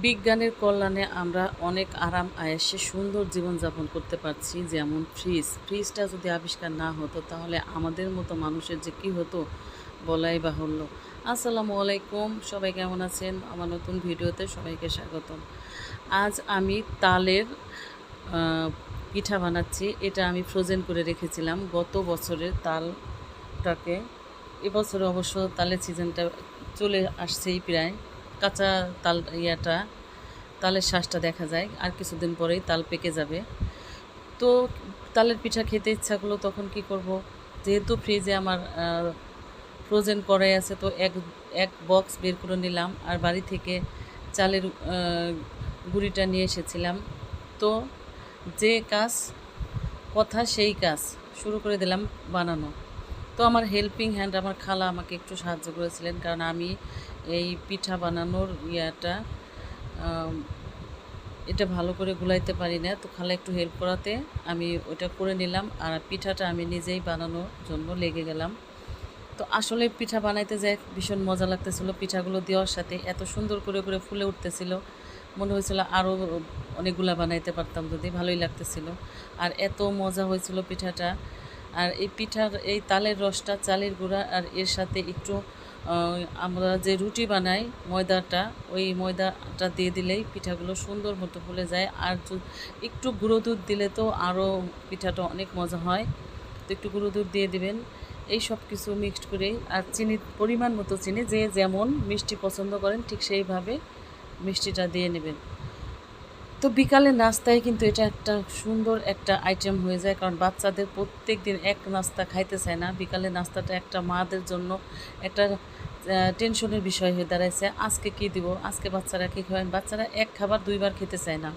বিজ্ঞানের কল্যাণে আমরা অনেক আরাম আয়েসে সুন্দর জীবনযাপন করতে পারছি। যেমন ফ্রিজটা যদি আবিষ্কার না হতো তাহলে আমাদের মতো মানুষের যে কী হতো বলাই বাহুল্য। আসসালামু আলাইকুম, সবাই কেমন আছেন? আমার নতুন ভিডিওতে সবাইকে স্বাগতম। আজ আমি তালের পিঠা বানাচ্ছি। এটা আমি ফ্রোজেন করে রেখেছিলাম গত বছরের তালটাকে। এবছরে অবশ্য তালের সিজনটা চলে আসছেই প্রায়। কাঁচা তাল তালের শ্বাসটা দেখা যায়, আর কিছুদিন পরেই তাল পেকে যাবে। তো তালের পিঠা খেতে ইচ্ছা করলো, তখন কি করব, যেহেতু ফ্রিজে আমার ফ্রোজেন করাই আছে, তো এক বক্স বের করে নিলাম আর বাড়ি থেকে চালের গুঁড়িটা নিয়ে এসেছিলাম। তো যে কাজ কথা সেই কাজ শুরু করে দিলাম বানানো। তো আমার হেল্পিং হ্যান্ড আমার খালা আমাকে একটু সাহায্য করেছিলেন, কারণ আমি এই পিঠা বানানোর এটা ভালো করে গুলাইতে পারি না। তো খালা একটু হেল্প করাতে আমি ওটা করে নিলাম, আর পিঠাটা আমি নিজেই বানানোর জন্য লেগে গেলাম। তো আসলে পিঠা বানাইতে যায় ভীষণ মজা লাগতেছিল। পিঠাগুলো দেওয়ার সাথে এত সুন্দর করে করে ফুলে উঠতেছিল, মনে হয়েছিল আরও অনেকগুলা বানাইতে পারতাম যদি, ভালোই লাগতেছিল। আর এত মজা হয়েছিল পিঠাটা। আর এই পিঠার এই তালের রসটা, চালের গুঁড়া আর এর সাথে একটু আমরা যে রুটি বানাই ময়দাটা, ওই ময়দাটা দিয়ে দিলেই পিঠাগুলো সুন্দর মতো ফুলে যায়। আর একটু গুঁড়ো দুধ দিলে তো আরও পিঠাটা অনেক মজা হয়। তো একটু গুঁড়ো দুধ দিয়ে দিবেন। এই সব কিছু মিক্সড করে, আর চিনি পরিমাণ মতো চিনি, যে যেমন মিষ্টি পছন্দ করেন ঠিক সেইভাবে মিষ্টিটা দিয়ে নেবেন। তো বিকালে নাস্তায় কিন্তু এটা একটা সুন্দর একটা আইটেম হয়ে যায়, কারণ বাচ্চাদের প্রত্যেক দিন এক নাস্তা খাইতে চায় না। বিকালে নাস্তাটা একটা মাদের জন্য একটা টেনশনের বিষয় হয়ে দাঁড়াইছে। আজকে কি দিব, আজকে বাচ্চারা কী খাবেন, বাচ্চারা এক খাবার দুইবার খেতে চায় না।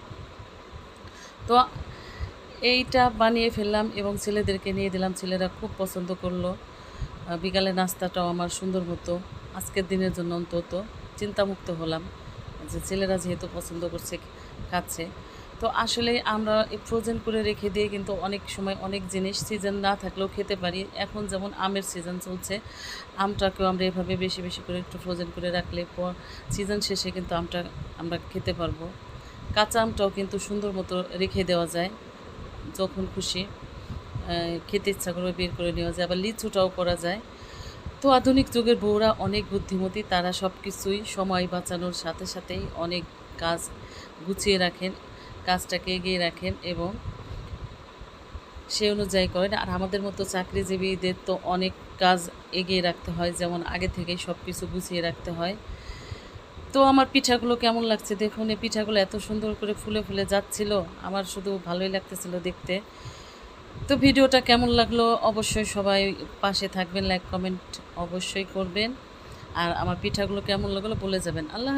তো এইটা বানিয়ে ফেললাম এবং ছেলেদেরকে নিয়ে দিলাম, ছেলেরা খুব পছন্দ করলো। বিকালে নাস্তাটাও আমার সুন্দর মতো আজকের দিনের জন্য অন্তত চিন্তামুক্ত হলাম, যে ছেলেরা যেহেতু পছন্দ করছে, খাচ্ছে। তো আসলে আমরা ফ্রোজেন করে রেখে দিয়ে কিন্তু অনেক সময় অনেক জিনিস সিজন না থাকলেও খেতে পারি। এখন যেমন আমের সিজন চলছে, আমটাকেও আমরা এভাবে বেশি বেশি করে একটু ফ্রোজেন করে রাখলে সিজন শেষে কিন্তু আমটা আমরা খেতে পারবো। কাঁচা আমটাও কিন্তু সুন্দর মতো রেখে দেওয়া যায়, যখন খুশি খেতে ইচ্ছা করে বের করে নেওয়া যায়। আবার লিচুটাও করা যায়। তো আধুনিক যুগের বউরা অনেক বুদ্ধিমতী, তারা সব কিছুই সময় বাঁচানোর সাথে সাথেই অনেক কাজ গুছিয়ে রাখেন, কাজটাকে এগিয়ে রাখেন এবং সে অনুযায়ী করেন। আর আমাদের মতো চাকরিজীবীদের তো অনেক কাজ এগিয়ে রাখতে হয়, যেমন আগে থেকেই সব কিছু গুছিয়ে রাখতে হয়। তো আমার পিঠাগুলো কেমন লাগছে দেখুন, এই পিঠাগুলো এত সুন্দর করে ফুলে ফুলে যাচ্ছিল, আমার শুধু ভালোই লাগতেছিল দেখতে। তো ভিডিওটা কেমন লাগলো অবশ্যই সবাই পাশে থাকবেন, লাইক কমেন্ট অবশ্যই করবেন। আর আমার পিঠাগুলো কেমন লাগলো বলে যাবেন। আল্লাহ।